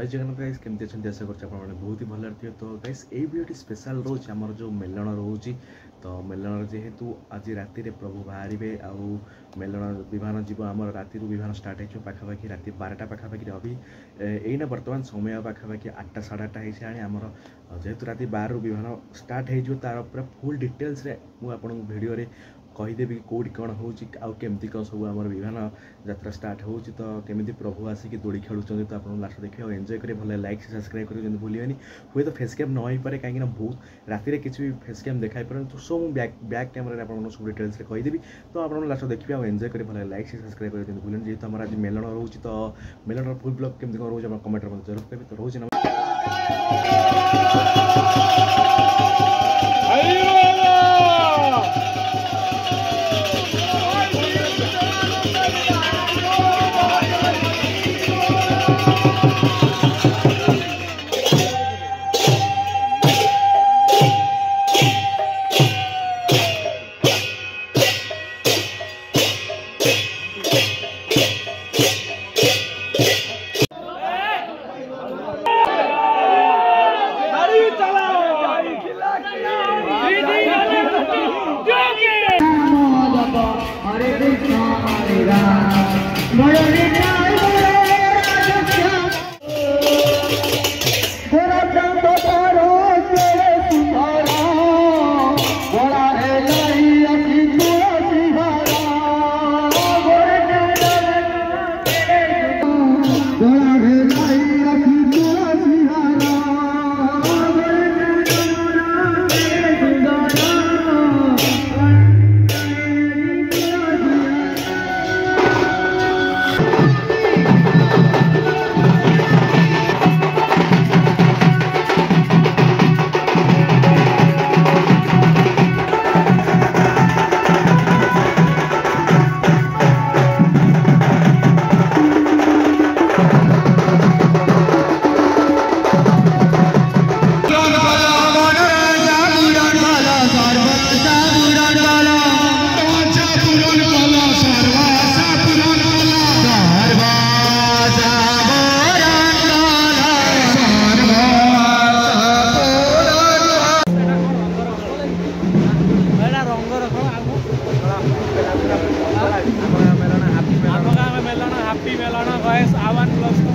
जय जगन्नाथ गाइस केमती अच्छे आशा कर बहुत ही भल थे। तो गाइस ये वीडियो स्पेशल रोज आमर जो मेलन रोच तो मेलन जेहेतु आज राति प्रभु बाहर आउ मेलन विमान जीव आम राति विमान स्टार्ट हो पाखापाखि राति 12टा पाखापाखि अभी यहीना बर्तमान समय पाखापाखि 8टा 8:30 होगी आमर जेहेतु राति 12 विमान स्टार्ट हो तार पूरा फुल डिटेल्स मुझे भिडियो कहीदेवी कौटी कौन होमती कौन सब आम विमान यात्रा स्टार्ट हो तो केमी प्रभु आसिक दोड़ी खेलुं तो आप लास्ट देखिए और एंजॉय करें भले लाइक सब्सक्राइब करें भूलें हुए तो फेस कैम न हो पाए कहीं बहुत राति किसी भी फेस कैम देखा पारे तो सो मुझे बैक कैमेरा आप सब डिटेल्स कहीदेवी तो आप लास्ट देखिए और एंजॉय करें भले लाइक सब्सक्राइब करें भूलें जेहतु आम आज मेलन रोच तो मेलन फुल ब्लॉग केमती कौन रोज कमेंट जरूर करेंगे तो रोज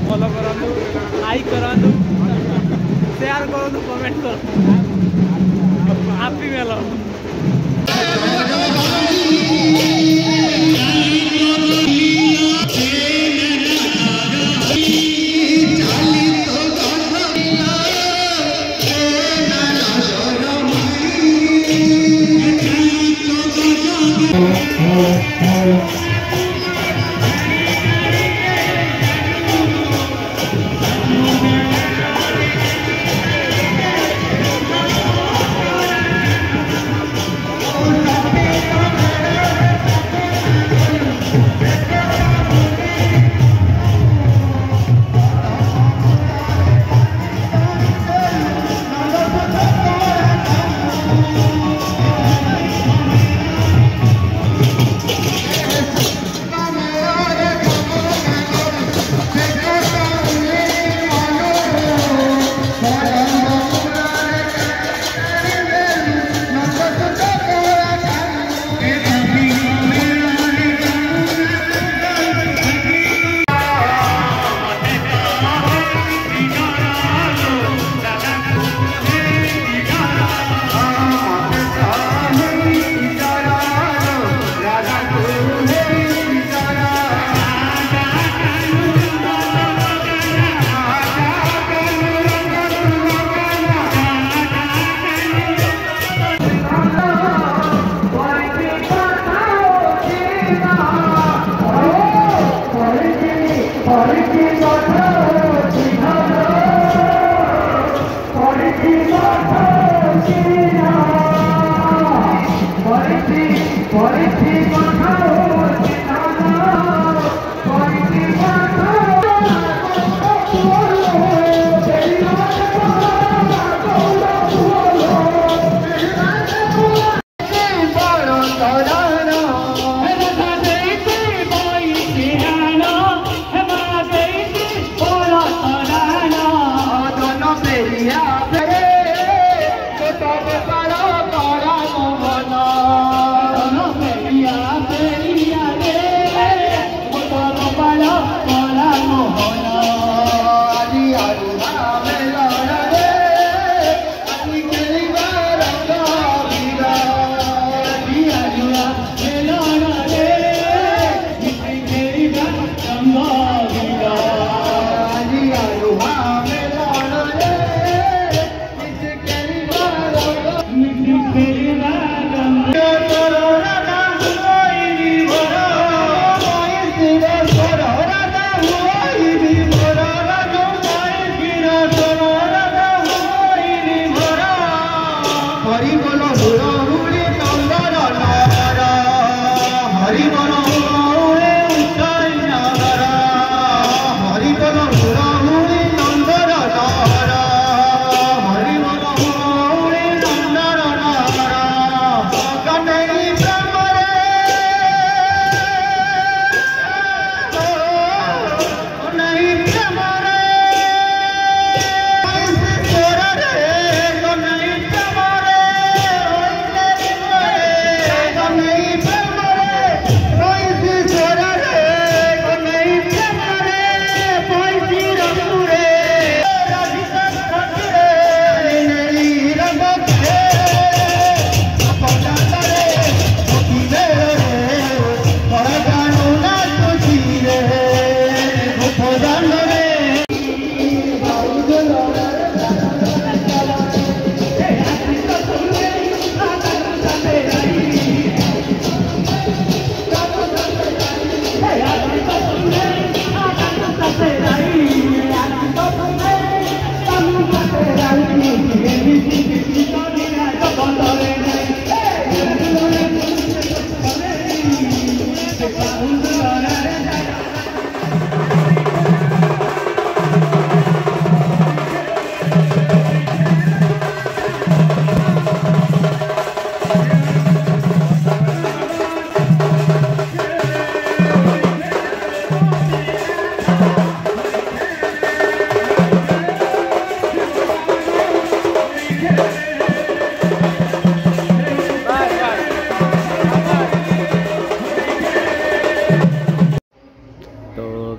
फॉलो करूँ लाइक करूँ शेयर करूँ कमेंट करूँ हैप्पी मेलन।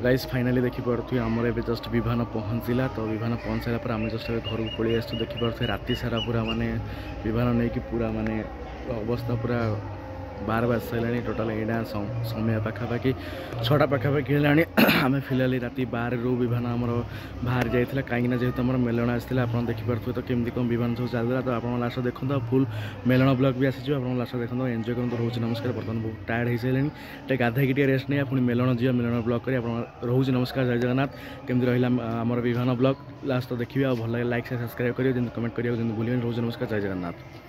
गाइस फाइनाली देखिपे आमर ए जस्ट विमान पहुँचला तो विमान पहुँच सारा पर आम जस्ट घर को पलि आस देखिपे राति सारा पूरा माने विमान नहीं कि पूरा माने अवस्था पूरा 12 बज सारे टोटाल यहाँ समय पाखापाखि 6टा पाखापाखि है आम फिलहाल राति 12 रू विमान आमर बाहर जाइए कहीं जेहतु आम मेलण आसाला आप देखिपे तो केमती कौन विमान सब चलता तो आप लास्ट देखो फुल मेलण ब्लॉग भी आसी आप लास्ट देखो एंजॉय करते रोज नमस्कार बर्तमान बहुत टायर्ड हो सारे गाधे रेस्ट नहीं पुणी मेलण जी मेलण ब्लॉग कर रोज नमस्कार जय जगन्नाथ केमती रहा आमर विमान ब्लॉग लास्ट तो देखिए भल लाइक से सब्सक्राइब करेंगे कमेंट करेंगे भूलें रोज नमस्कार जय जगन्नाथ।